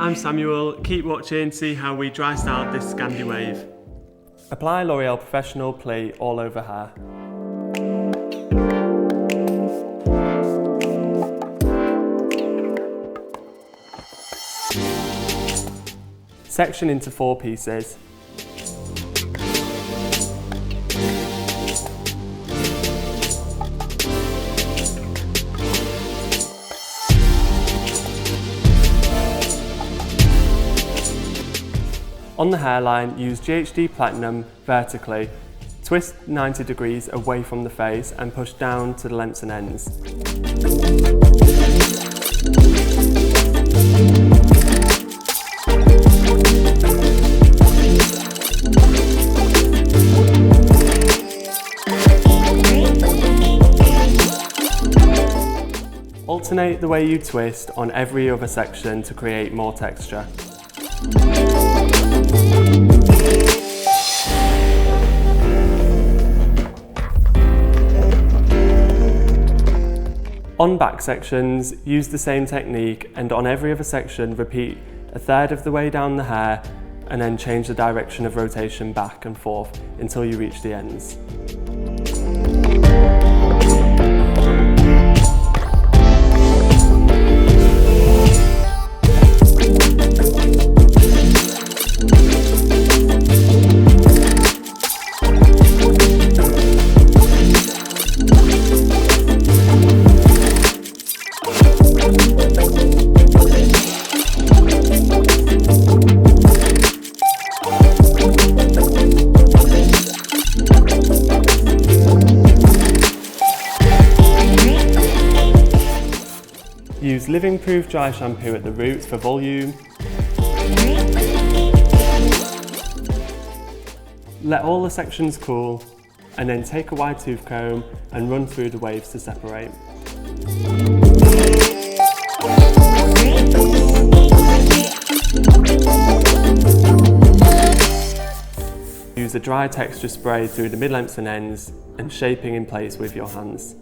I'm Samuel. Keep watching, see how we dry style this Scandi wave. Apply L'Oreal Professional Pleat all over hair. Section into 4 pieces. On the hairline, use GHD Platinum vertically. Twist 90 degrees away from the face and push down to the lengths and ends. Alternate the way you twist on every other section to create more texture. On back sections, use the same technique, and on every other section repeat a third of the way down the hair and then change the direction of rotation back and forth until you reach the ends. Use Living Proof Dry Shampoo at the roots for volume. Let all the sections cool, and then take a wide tooth comb and run through the waves to separate. Use a dry texture spray through the mid-lengths and ends and shaping in place with your hands.